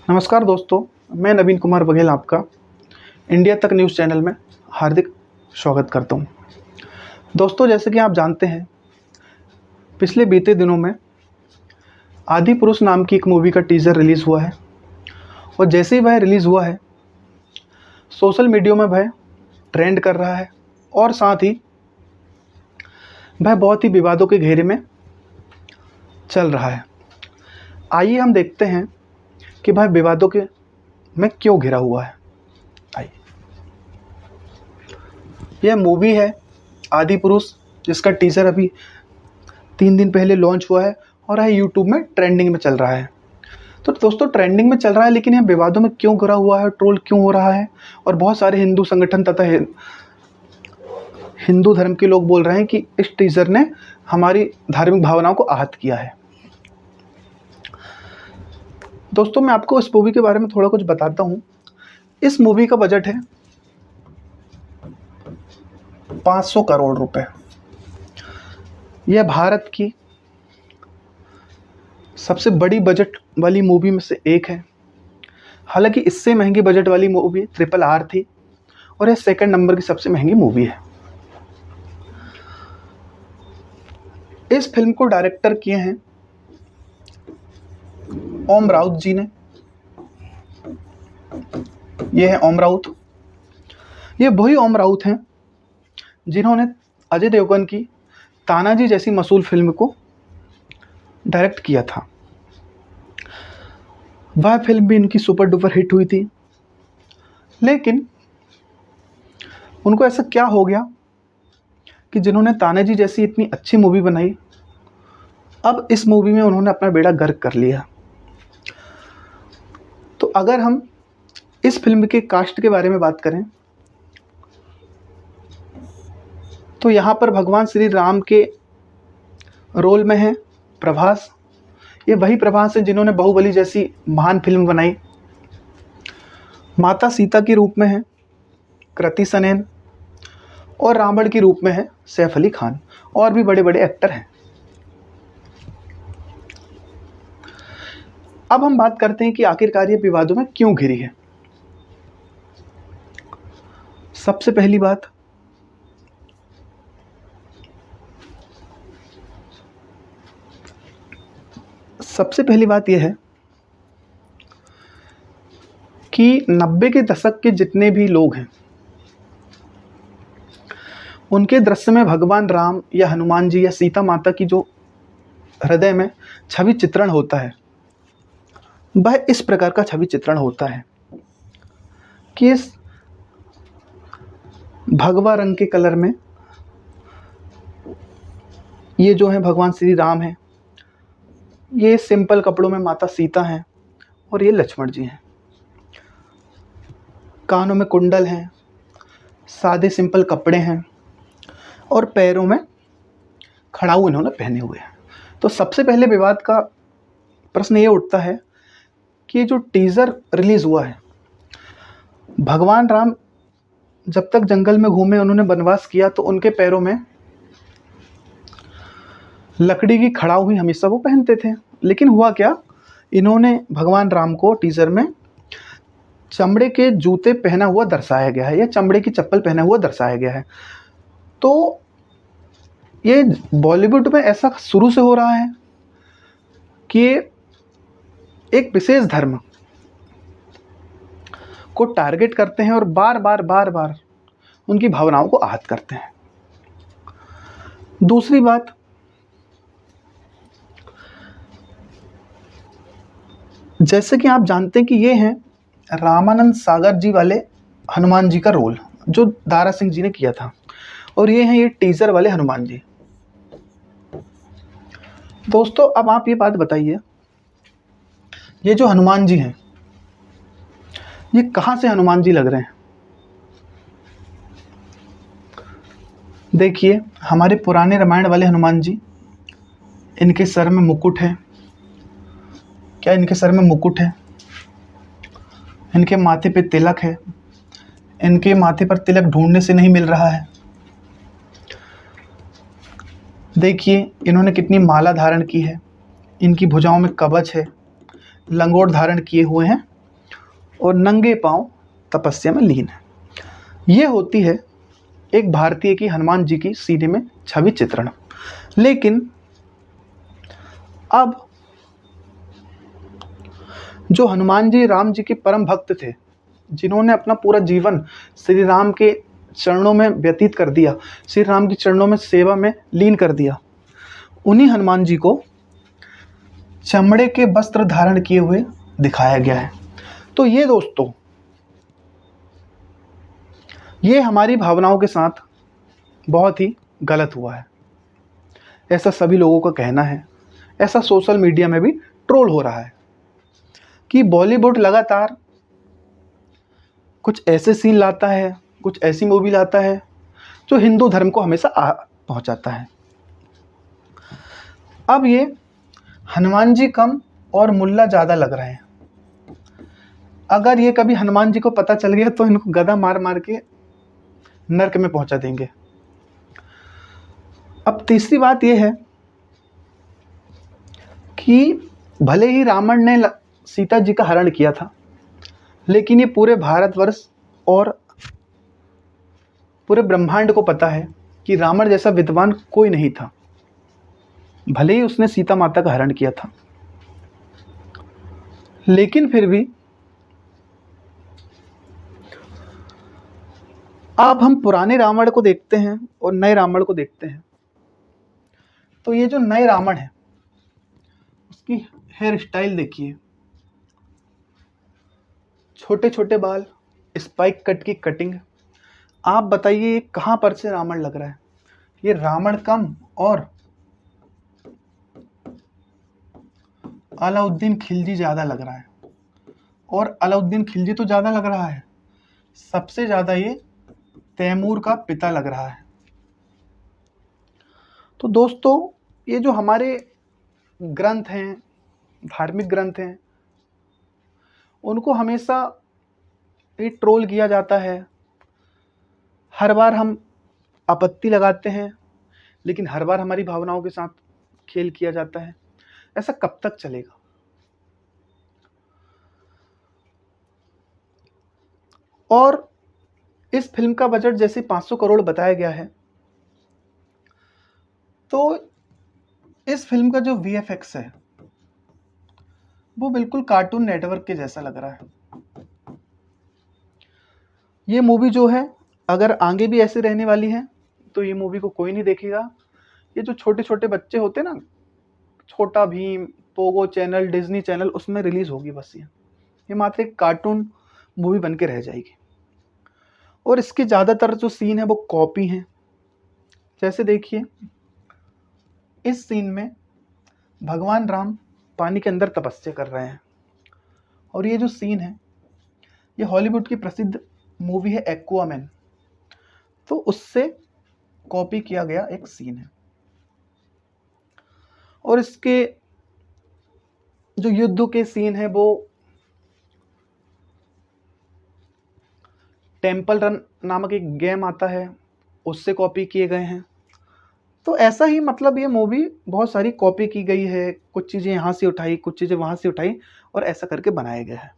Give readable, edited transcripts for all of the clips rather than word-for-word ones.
नमस्कार दोस्तों, मैं नवीन कुमार बघेल आपका इंडिया तक न्यूज़ चैनल में हार्दिक स्वागत करता हूं। दोस्तों, जैसे कि आप जानते हैं, पिछले बीते दिनों में आदि पुरुष नाम की एक मूवी का टीज़र रिलीज़ हुआ है और जैसे ही वह रिलीज़ हुआ है, सोशल मीडिया में वह ट्रेंड कर रहा है और साथ ही वह बहुत ही विवादों के घेरे में चल रहा है। आइए हम देखते हैं कि वह विवादों के में क्यों घिरा हुआ है। आइए, यह मूवी है आदि पुरुष, जिसका टीज़र अभी 3 दिन पहले लॉन्च हुआ है और यह यूट्यूब में ट्रेंडिंग में चल रहा है। तो दोस्तों, ट्रेंडिंग में चल रहा है, लेकिन यह विवादों में क्यों घिरा हुआ है, ट्रोल क्यों हो रहा है और बहुत सारे हिंदू संगठन तथा हिंदू धर्म के लोग बोल रहे हैं कि इस टीज़र ने हमारी धार्मिक भावनाओं को आहत किया है। दोस्तों, मैं आपको इस मूवी के बारे में थोड़ा कुछ बताता हूँ। इस मूवी का बजट है 500 करोड़ रुपए। यह भारत की सबसे बड़ी बजट वाली मूवी में से एक है। हालांकि इससे महंगी बजट वाली मूवी RRR थी और यह सेकंड नंबर की सबसे महंगी मूवी है। इस फिल्म को डायरेक्टर किए हैं ओम राउत जी ने। ये है ओम राउत। ये वही ओम राउत हैं जिन्होंने अजय देवगन की तानाजी जैसी मशहूर फिल्म को डायरेक्ट किया था। वह फिल्म भी इनकी सुपर डुपर हिट हुई थी, लेकिन उनको ऐसा क्या हो गया कि जिन्होंने तानाजी जैसी इतनी अच्छी मूवी बनाई, अब इस मूवी में उन्होंने अपना बेड़ा गर्क कर लिया। तो अगर हम इस फिल्म के कास्ट के बारे में बात करें तो यहाँ पर भगवान श्री राम के रोल में है प्रभास। ये वही प्रभास हैं जिन्होंने बाहुबली जैसी महान फिल्म बनाई। माता सीता के रूप में है कृति सनन और रावण के रूप में है सैफ अली खान, और भी बड़े बड़े एक्टर हैं। अब हम बात करते हैं कि आखिरकार ये विवादों में क्यों घिरी है। सबसे पहली बात यह है कि 90 के दशक के जितने भी लोग हैं, उनके दृश्य में भगवान राम या हनुमान जी या सीता माता की जो हृदय में छवि चित्रण होता है, वह इस प्रकार का छवि चित्रण होता है कि इस भगवा रंग के कलर में ये जो है भगवान श्री राम हैं, ये सिंपल कपड़ों में माता सीता हैं और ये लक्ष्मण जी हैं। कानों में कुंडल हैं, सादे सिंपल कपड़े हैं और पैरों में खड़ाऊ इन्होंने पहने हुए हैं। तो सबसे पहले विवाद का प्रश्न ये उठता है कि जो टीज़र रिलीज़ हुआ है, भगवान राम जब तक जंगल में घूमे, उन्होंने वनवास किया, तो उनके पैरों में लकड़ी की खड़ाऊ हुई हमेशा वो पहनते थे। लेकिन हुआ क्या, इन्होंने भगवान राम को टीज़र में चमड़े के जूते पहना हुआ दर्शाया गया है या चमड़े की चप्पल पहना हुआ दर्शाया गया है। तो ये बॉलीवुड में ऐसा शुरू से हो रहा है कि एक विशेष धर्म को टारगेट करते हैं और बार बार उनकी भावनाओं को आहत करते हैं। दूसरी बात, जैसे कि आप जानते हैं कि ये हैं रामानंद सागर जी वाले हनुमान जी का रोल जो दारा सिंह जी ने किया था, और ये हैं ये टीज़र वाले हनुमान जी। दोस्तों, अब आप ये बात बताइए, ये जो हनुमान जी हैं, ये कहाँ से हनुमान जी लग रहे हैं? देखिए, हमारे पुराने रामायण वाले हनुमान जी, इनके सर में मुकुट है। क्या इनके सर में मुकुट है? इनके माथे पे तिलक है। इनके माथे पर तिलक ढूंढने से नहीं मिल रहा है। देखिए, इन्होंने कितनी माला धारण की है। इनकी भुजाओं में कवच है, लंगोट धारण किए हुए हैं और नंगे पांव तपस्या में लीन है। ये होती है एक भारतीय की हनुमान जी की सीने में छवि चित्रण। लेकिन अब जो हनुमान जी राम जी के परम भक्त थे, जिन्होंने अपना पूरा जीवन श्री राम के चरणों में व्यतीत कर दिया, श्री राम के चरणों में सेवा में लीन कर दिया, उन्हीं हनुमान जी को चमड़े के वस्त्र धारण किए हुए दिखाया गया है। तो ये दोस्तों, ये हमारी भावनाओं के साथ बहुत ही गलत हुआ है, ऐसा सभी लोगों का कहना है। ऐसा सोशल मीडिया में भी ट्रोल हो रहा है कि बॉलीवुड लगातार कुछ ऐसे सीन लाता है, कुछ ऐसी मूवी लाता है जो हिंदू धर्म को हमेशा पहुंचाता है। अब ये हनुमान जी कम और मुल्ला ज़्यादा लग रहे हैं। अगर ये कभी हनुमान जी को पता चल गया तो इनको गदा मार मार के नरक में पहुंचा देंगे। अब तीसरी बात यह है कि भले ही रावण ने सीता जी का हरण किया था, लेकिन ये पूरे भारतवर्ष और पूरे ब्रह्मांड को पता है कि रावण जैसा विद्वान कोई नहीं था, भले ही उसने सीता माता का हरण किया था। लेकिन फिर भी अब हम पुराने रावण को देखते हैं और नए रावण को देखते हैं, तो ये जो नए रावण है उसकी हेयर स्टाइल देखिए, छोटे छोटे बाल, स्पाइक कट की कटिंग। आप बताइए ये कहाँ पर से रावण लग रहा है? ये रावण कम और अलाउद्दीन खिलजी ज़्यादा लग रहा है। और अलाउद्दीन खिलजी तो ज़्यादा लग रहा है, सबसे ज़्यादा ये तैमूर का पिता लग रहा है। तो दोस्तों, ये जो हमारे ग्रंथ हैं, धार्मिक ग्रंथ हैं, उनको हमेशा ये ट्रोल किया जाता है। हर बार हम आपत्ति लगाते हैं, लेकिन हर बार हमारी भावनाओं के साथ खेल किया जाता है। ऐसा कब तक चलेगा? और इस फिल्म का बजट जैसे 500 करोड़ बताया गया है, तो इस फिल्म का जो VFX है वो बिल्कुल कार्टून नेटवर्क के जैसा लग रहा है। ये मूवी जो है, अगर आगे भी ऐसे रहने वाली है तो ये मूवी को कोई नहीं देखेगा। ये जो छोटे छोटे बच्चे होते ना, छोटा Bhim, Pogo channel, Disney channel, उसमें रिलीज होगी बस। ये मात्र एक कार्टून मूवी बन के रह जाएगी। और इसके ज़्यादातर जो सीन है वो कॉपी हैं। जैसे देखिए, इस सीन में भगवान राम पानी के अंदर तपस्या कर रहे हैं, और ये जो सीन है ये हॉलीवुड की प्रसिद्ध मूवी है एक्वामैन, तो उससे कॉपी किया गया एक सीन है। और इसके जो युद्ध के सीन है वो टेम्पल रन नामक एक गेम आता है, उससे कॉपी किए गए हैं। तो ऐसा ही मतलब ये मूवी बहुत सारी कॉपी की गई है, कुछ चीज़ें यहाँ से उठाई, कुछ चीज़ें वहाँ से उठाई, और ऐसा करके बनाया गया है।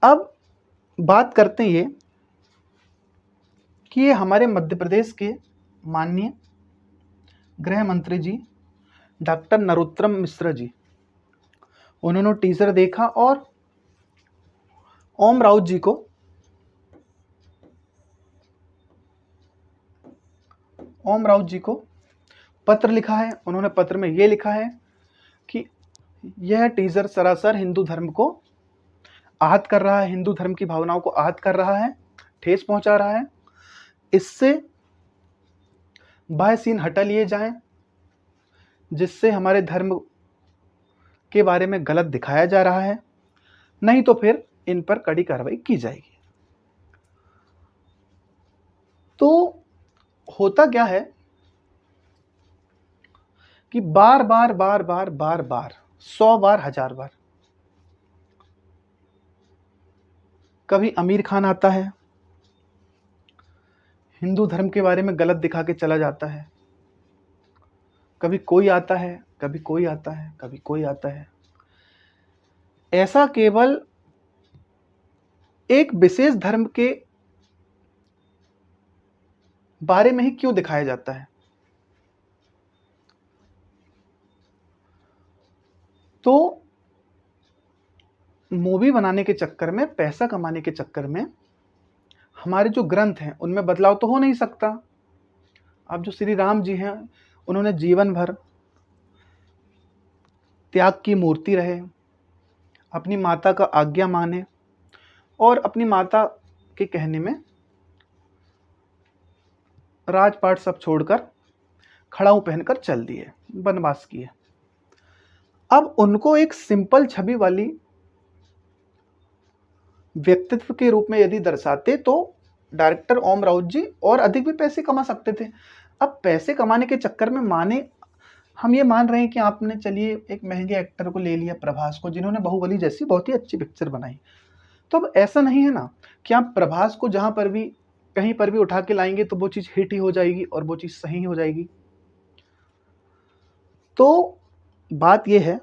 अब बात करते हैं ये कि ये हमारे मध्य प्रदेश के माननीय गृह मंत्री जी डॉक्टर नरोत्तम मिश्रा जी, उन्होंने टीजर देखा और ओम राउत जी को पत्र लिखा है। उन्होंने पत्र में ये लिखा है कि यह टीजर सरासर हिंदू धर्म को आहत कर रहा है, हिंदू धर्म की भावनाओं को आहत कर रहा है, ठेस पहुंचा रहा है। इससे बाह्य सीन हटा लिए जाएं, जिससे हमारे धर्म के बारे में गलत दिखाया जा रहा है, नहीं तो फिर इन पर कड़ी कार्रवाई की जाएगी। तो होता क्या है कि बार बार 100 बार 1000 बार कभी आमिर खान आता है, हिंदू धर्म के बारे में गलत दिखा के चला जाता है, कभी कोई आता है, कभी कोई आता है, कभी कोई आता है। ऐसा केवल एक विशेष धर्म के बारे में ही क्यों दिखाया जाता है? तो मूवी बनाने के चक्कर में, पैसा कमाने के चक्कर में हमारे जो ग्रंथ हैं उनमें बदलाव तो हो नहीं सकता। अब जो श्री राम जी हैं, उन्होंने जीवन भर त्याग की मूर्ति रहे, अपनी माता का आज्ञा माने और अपनी माता के कहने में राजपाट सब छोड़कर खड़ाऊ पहनकर चल दिए, वनवास किए। अब उनको एक सिंपल छवि वाली व्यक्तित्व के रूप में यदि दर्शाते तो डायरेक्टर ओम राउत जी और अधिक भी पैसे कमा सकते थे। अब पैसे कमाने के चक्कर में हम ये मान रहे हैं कि आपने चलिए एक महंगे एक्टर को ले लिया, प्रभास को, जिन्होंने बाहुबली जैसी बहुत ही अच्छी पिक्चर बनाई। तो अब ऐसा नहीं है ना कि आप प्रभास को जहां पर भी कहीं पर भी उठा के लाएंगे तो वो चीज़ हिट ही हो जाएगी और वो चीज़ सही हो जाएगी। तो बात यह है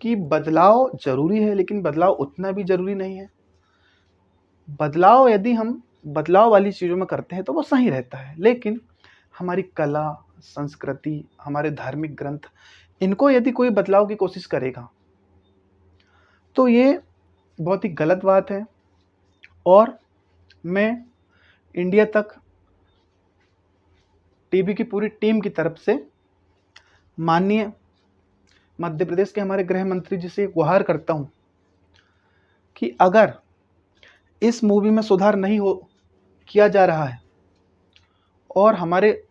कि बदलाव जरूरी है, लेकिन बदलाव उतना भी जरूरी नहीं है। बदलाव यदि हम बदलाव वाली चीज़ों में करते हैं तो वो सही रहता है, लेकिन हमारी कला, संस्कृति, हमारे धार्मिक ग्रंथ, इनको यदि कोई बदलाव की कोशिश करेगा तो ये बहुत ही गलत बात है। और मैं इंडिया तक टीवी की पूरी टीम की तरफ से माननीय मध्य प्रदेश के हमारे गृह मंत्री जी से गुहार करता हूं कि अगर इस मूवी में सुधार नहीं किया जा रहा है और हमारे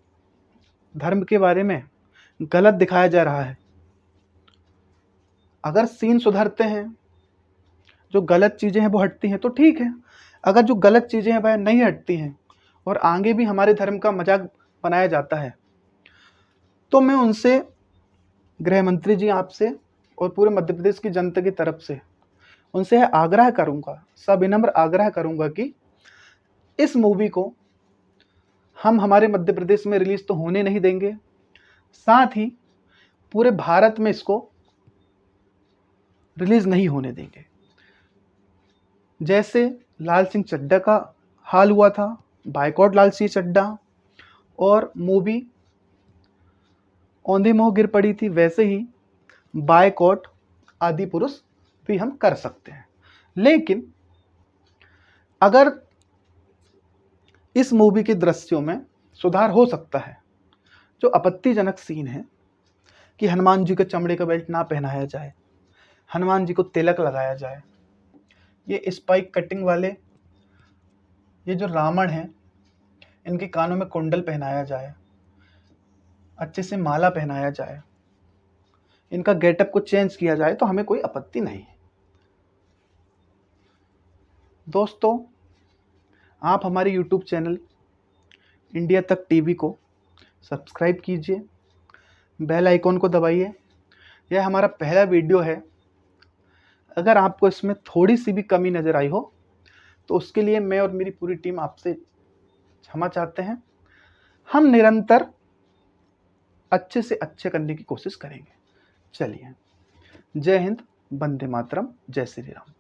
धर्म के बारे में गलत दिखाया जा रहा है, अगर सीन सुधरते हैं, जो गलत चीज़ें हैं वो हटती हैं तो ठीक है। अगर जो गलत चीज़ें हैं वह नहीं हटती हैं और आगे भी हमारे धर्म का मजाक बनाया जाता है, तो मैं उनसे, गृह मंत्री जी, आपसे और पूरे मध्य प्रदेश की जनता की तरफ से उनसे आग्रह करूंगा, सविनम्र आग्रह करूंगा कि इस मूवी को हम हमारे मध्य प्रदेश में रिलीज तो होने नहीं देंगे, साथ ही पूरे भारत में इसको रिलीज नहीं होने देंगे। जैसे लाल सिंह चड्ढा का हाल हुआ था, बाइकॉट लाल सिंह चड्ढा, और मूवी औंधे मुंह गिर पड़ी थी, वैसे ही बाइकॉट आदि पुरुष भी हम कर सकते हैं। लेकिन अगर इस मूवी के दृश्यों में सुधार हो सकता है, जो आपत्तिजनक सीन है कि हनुमान जी के चमड़े का बेल्ट ना पहनाया जाए, हनुमान जी को तिलक लगाया जाए, ये स्पाइक कटिंग वाले ये जो रावण हैं इनके कानों में कुंडल पहनाया जाए, अच्छे से माला पहनाया जाए, इनका गेटअप को चेंज किया जाए, तो हमें कोई आपत्ति नहीं है। दोस्तों, आप हमारे यूट्यूब चैनल इंडिया तक टीवी को सब्सक्राइब कीजिए, बेल आइकॉन को दबाइए। यह हमारा पहला वीडियो है। अगर आपको इसमें थोड़ी सी भी कमी नज़र आई हो तो उसके लिए मैं और मेरी पूरी टीम आपसे क्षमा चाहते हैं। हम निरंतर अच्छे से अच्छे करने की कोशिश करेंगे। चलिए, जय हिंद, वंदे मातरम, जय श्री राम।